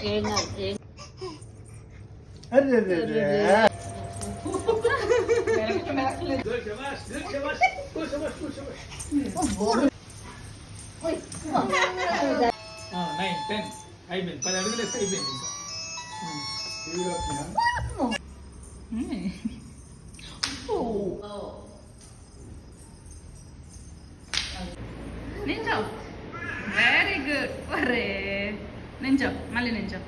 ఏం కాదు ఏం అయిపోయింది 10 అడుగులు వేస్తే అయిపోయింది నించో వెరీ గుడ్ అరే నించో మళ్ళీ నించో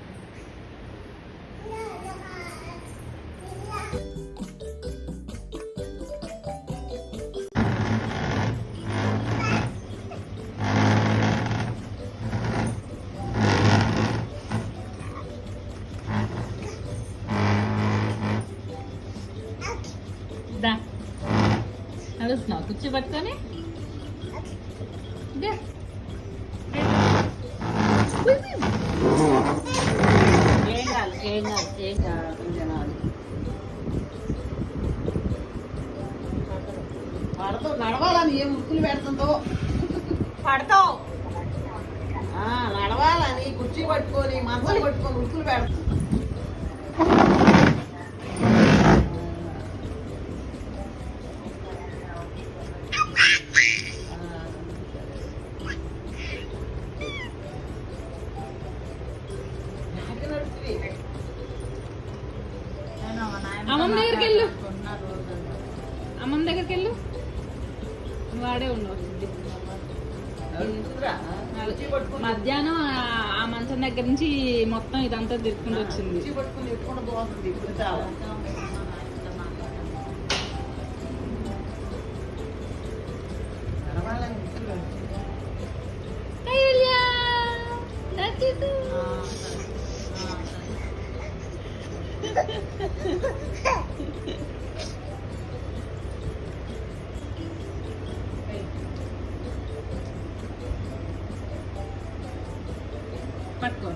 నడుస్తున్నావు కుర్చీ పట్టుకొని ఏం కాదు ఏం కాదు ఏం కాదు పడతావు నడవాలని ఏం ఉరుకులు పెడుతుందో పడతావు నడవాలని కుర్చీ పట్టుకొని మంచాలు పట్టుకొని ఉరుకులు పెడతావు అమ్మమ్మ దగ్గరికి వెళ్ళు అమ్మమ్మ దగ్గరికి వెళ్ళు వాడే ఉన్నావు మధ్యాహ్నం ఆ మంచం దగ్గర నుంచి మొత్తం ఇదంతా తిరుక్కుంటూ వచ్చింది పట్టుకో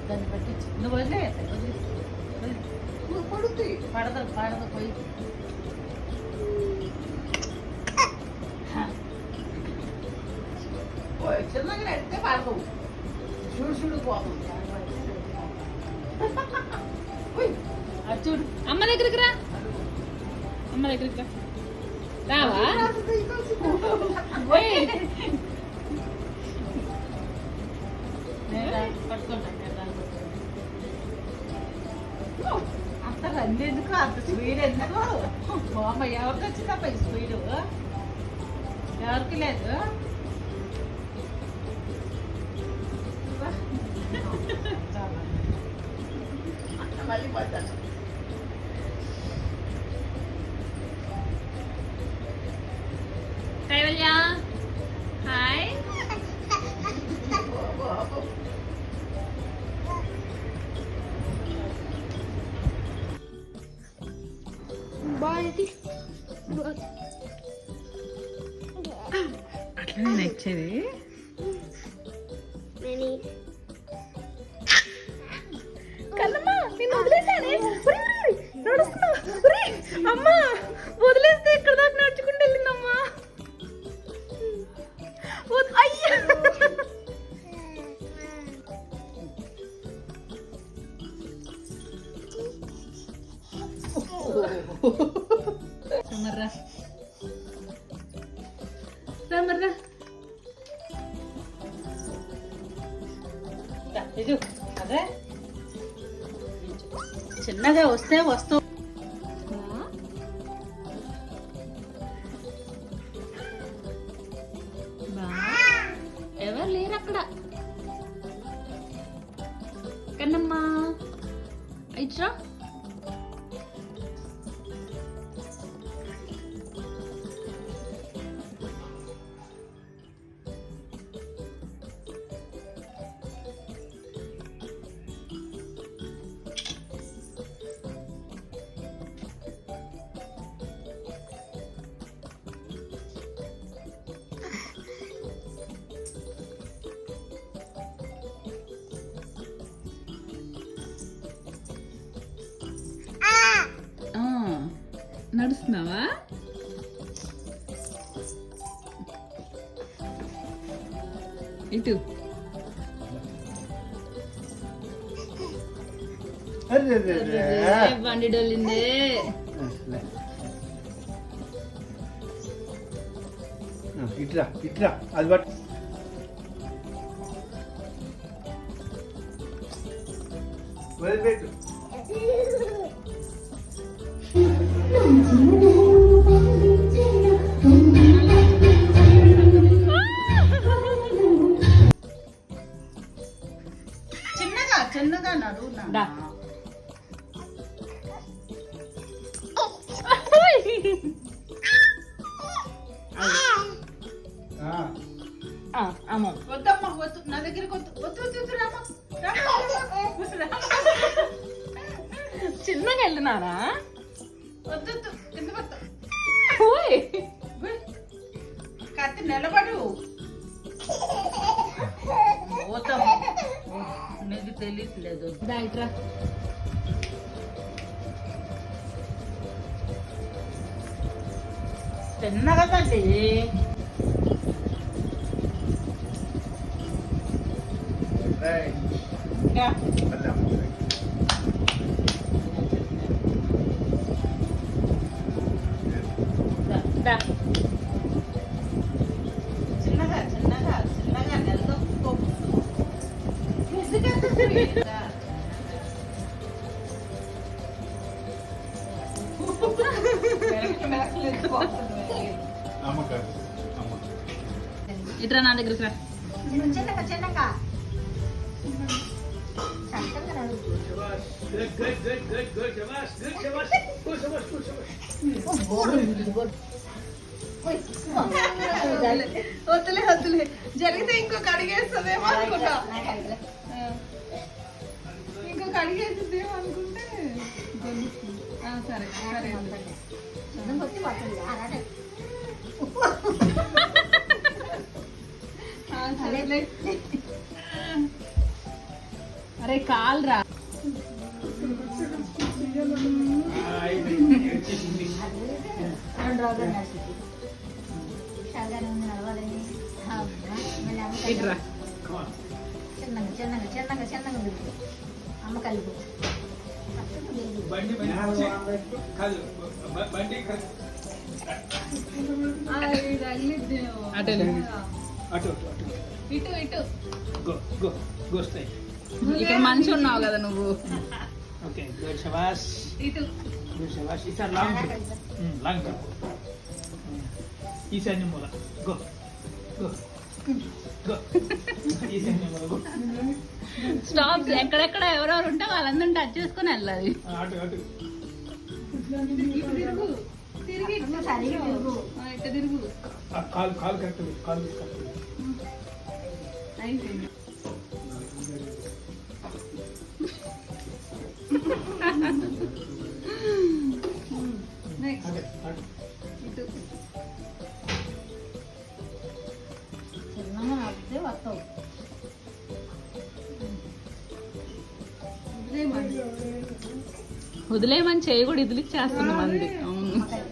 దాన్ని పట్టించు నువ్వు వదిలే పడుతుంది పడదు పోయి చిన్నగా నడితే పడతావు చూడు పోతాం చూడు అమ్మ దగ్గరికి రా అమ్మ దగ్గరికి రావా అంత రండి ఎందుకు అంత స్పీడ్ ఎందుకు బామ్మ ఎవరికి వచ్చిందప్ప ఈ స్పీడ్ ఎవరికి లేదు మళ్ళీ పడ్డాను కైవల్య హాయ్ అట్లనే నచ్చేది కన్నమ్మా నేను వదిలేసానే అమ్మా వదిలేస్తే ఎక్కడ దాకా నడుచుకుంటూ వెళ్ళిందమ్మా అయ్యా సమర్రా సమర్రా అదే చిన్నగా వస్తే వస్తావు ఎవరు లేరు అక్కడ కన్నమ్మా ఇచ్చా నడుస్తున్నావా ఇటు బండి డొల్లిందే. ఇట్లా ఇట్లా అది బట్ వదిలిపెట్టు. చిన్నగా చిన్నగా నడు దా. అమ్మ వద్దమ్మా వద్దు నా దగ్గరికి వద్దు వద్దు వద్దు వద్దు రామా చిన్నగా వెళ్ళినారా? వద్దు వద్దు కింద వద్దు ఓయ్ కత్తి నిలబడు పోతాం నీకు తెలియట్లేదు. దా ఇట్రా. చిన్నగా తల్లి రైట్. ఇంకా మళ్ళీ అమ్మ. దా. చిన్నగా చిన్నగా చిన్నగా నిలదొక్కో ఎందుకంత స్పీడ్గా? మెరక మెరకలు ఎత్తుకోవస్తుంది. అమ్మ కాదు అమ్మ. ఇట్రా నా దగ్గరికి రా. చిన్నగా చిన్నగా వద్దులే వద్దులే జరిగితే ఇంకొక అడిగేస్తుందేమో అనుకున్నా. ఇంకొక అడిగేస్తుందేమో అనుకుంటే సరే సరే సరేలే. అరే కాల్ రా. ఇట్రా. చిన్నగా చిన్నగా చిన్నగా చిన్నగా అమ్మ కలిపి బండి కాదు బండి అటు అటు ఇటు ఇటు. గో గో గోస్తాయి. ఇక్కడ మనిషి ఉన్నావు కదా నువ్వు. ఓకే గుడ్ శబాష్ ఇటు గుడ్ శబాష్. ఈసారి లాంగ్ లాంగ్ ఈశాన్య మూల గో గో గో ఈశాన్య మూల గో. స్టాప్. ఎక్కడెక్కడ ఎవరెవరు ఉంటే వాళ్ళందరినీ టచ్ చేసుకుని వెళ్ళాలి. అటు అటు తిరిగి ఇటు తిరుగు. కాలు కాలు కరెక్ట్ కాలు కరెక్ట్. అయిపోయింది. నెక్స్ట్ అటు అటు ఇటు. చిన్నగా నడిపితే వస్తావు వదిలేమని చేయి కూడా ఇదిలికి చేస్తుంది మంది. అవును.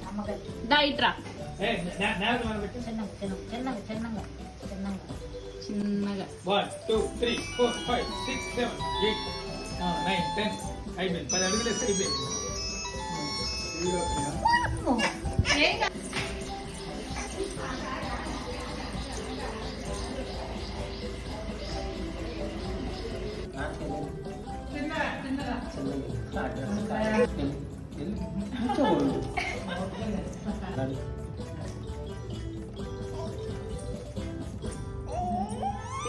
అమ్మ కలిపి దా ఇట్రా. ఏ నేల మీద పెట్టి చిన్నగా చిన్నగా చిన్నగా చిన్నగా చిన్నగా. 1 2 3 4 5 6 7 8 9 10 అయిపోయింది. 10 అడుగులు వేస్తే అయిపోయింది.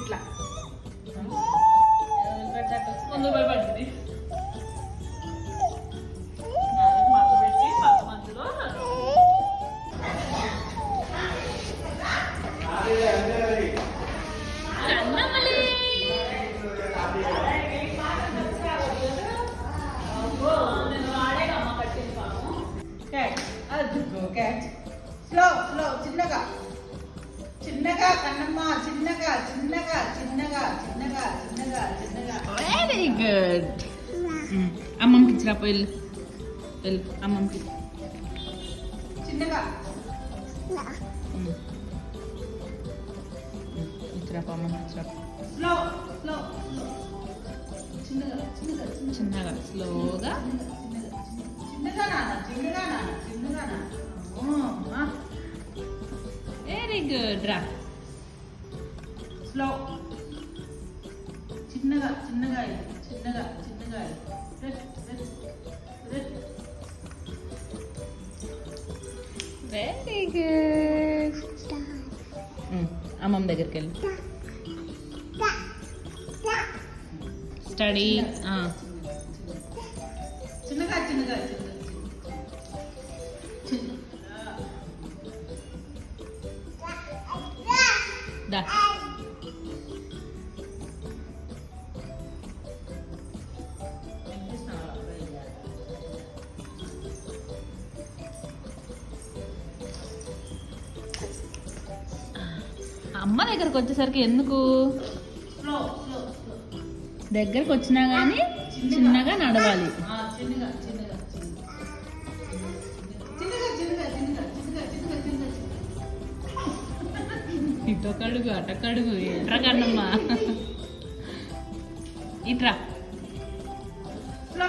ఇట్లా ముందు భయపడుతుంది. స్లో స్లో చిన్నగా చిన్నగా కన్నమ్మ చిన్నగా చిన్నగా చిన్నగా చిన్నగా చిన్నగా చిన్నగా. Very good. అమ్మమ్మకి ఇచ్చిరా వెళ్ళు వెళ్ళు అమ్మమ్మకి. చిన్నగా ఇచ్చిరా అమ్మమ్మకి ఇచ్చిరా. స్లో స్లో చిన్నగా చిన్నగా చిన్నగా చిన్నగా స్లోగా. చిన్నగా నాన్న చిన్నగా నాన్న చిన్నగా నాన్న వెరీ గుడ్ రా. స్లో చిన్నగా చిన్నగా చిన్నగా చిన్నగా వెరీ గుడ్. అమ్మమ్మ దగ్గరికి వెళ్ళి స్టడీ. చిన్నగా చిన్నగా దా. అమ్మ దగ్గరకు వచ్చేసరికి ఎందుకు స్లో స్లో స్లో దగ్గరకు వచ్చినా కానీ చిన్నగా నడవాలి. చిన్నగా చిన్నగా చిన్నగా చిన్నగా చిన్నగా చిన్నగా చిన్నగా చిన్నగా ఇటొకడుగు అటొకడుగు ఎట్రా కన్నమ్మా ఇట్రా. స్లో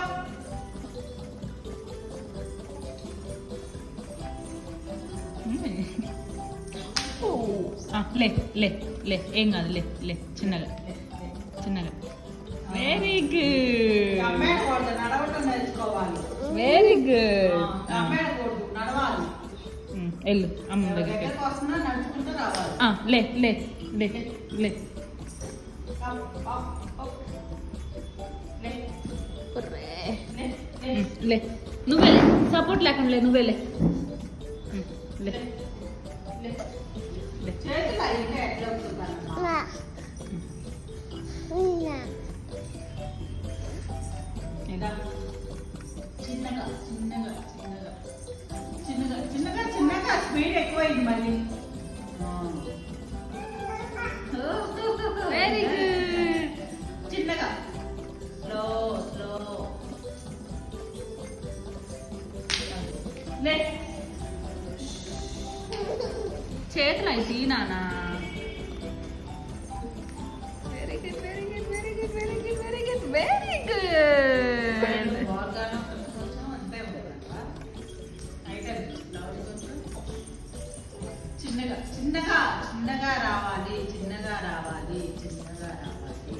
లే లే లే ఏం కాదు లే లే చిన్నగా చిన్నగా. వెరీ గుడ్ అమ్మాయి నడవటం నేర్చుకోవాలి. Very good. అమ్మాయి నడవాలి. వెళ్ళు అమ్మ దగ్గరికి. దగ్గరకు వస్తున్నా నడుచుకుంటూ రావాలి. లే లే లే లే. లే నువ్వే లే, సపోర్ట్ లేకుండా లే, నువ్వే లే. లే లే. చేతులు అయితే ఎట్లా వస్తుందమ్మా? చిన్నగా చిన్నగా చిన్నగా చిన్నగా చిన్నగా చిన్నగా స్పీడ్ ఎక్కువైంది మళ్ళీ. Very good. చిన్నగా స్లో స్లో లే చేతులు అయితే నానా. Very good very good very good very good very good very good. ఆర్గానం కొంచెం అంతే ఉండదంట. అయితే బ్లౌజ్ కొంచెం చిన్నగా చిన్నగా చిన్నగా రావాలి చిన్నగా రావాలి చిన్నగా రావాలి.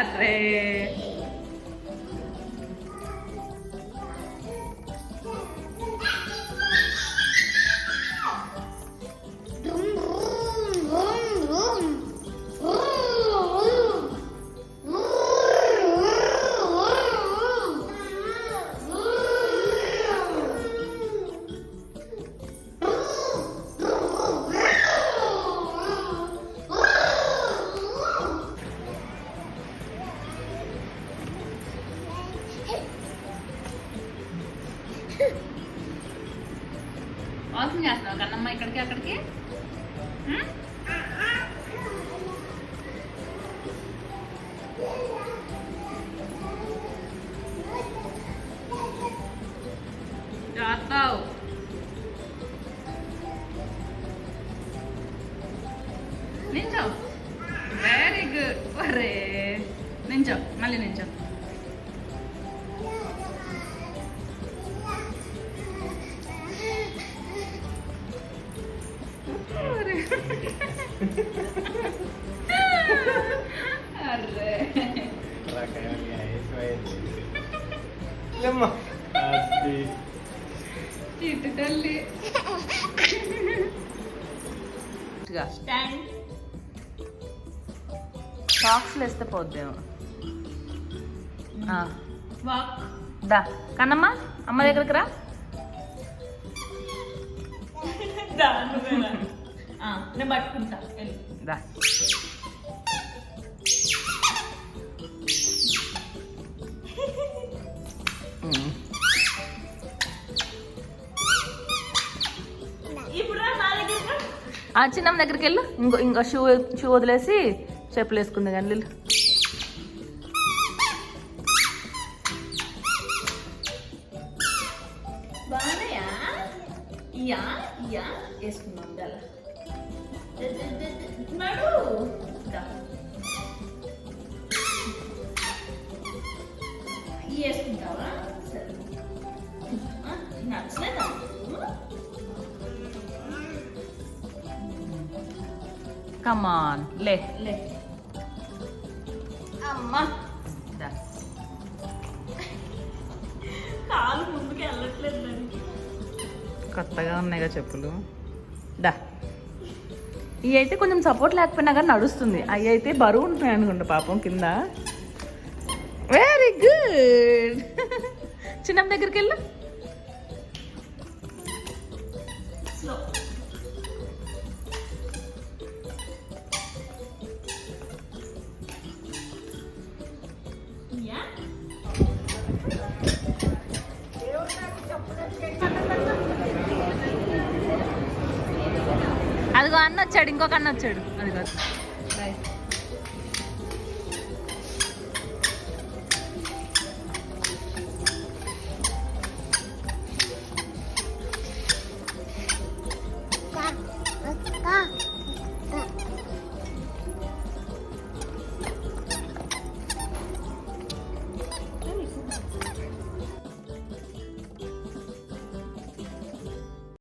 అరే వాకింగ్ చేస్తున్నావు కన్నమ్మ ఇక్కడికి అక్కడికి. చేస్తావు నించో. Very good. ఒరే నించో మళ్ళీ నించో. అర్రే చిట్టు తల్లి స్టాండ్ సాక్స్లు వేస్తే పోద్దేమో వాక్ దా కన్నమ్మ అమ్మ దగ్గరికి రా నేను పట్టుకుంటా దా చిన్నమ్మ దగ్గరికి వెళ్ళు ఇంకో షూ వదిలేసి చెప్పులు వేసుకుంది కానీ వెళ్ళు బాగున్నాయా ఇయా ఇయా వేసుకుందాం గల నడు వేసుకుంటావా సరే నచ్చలేదా కమాన్ లే లే అమ్మా కాలు ముందుకు వెళ్ళట్లేదు దానికి కొత్తగా ఉన్నాయిగా చెప్పులు దా ఇవి అయితే కొంచెం సపోర్ట్ లేకపోయినా కానీ నడుస్తుంది అవి అయితే బరువు ఉంటున్నాయి అనుకుంటా పాపం కింద వెరీ గుడ్ చిన్న దగ్గరికి వెళ్ళు స్లో అదిగో అన్న వచ్చాడు ఇంకొక అన్న వచ్చాడు అది కాదు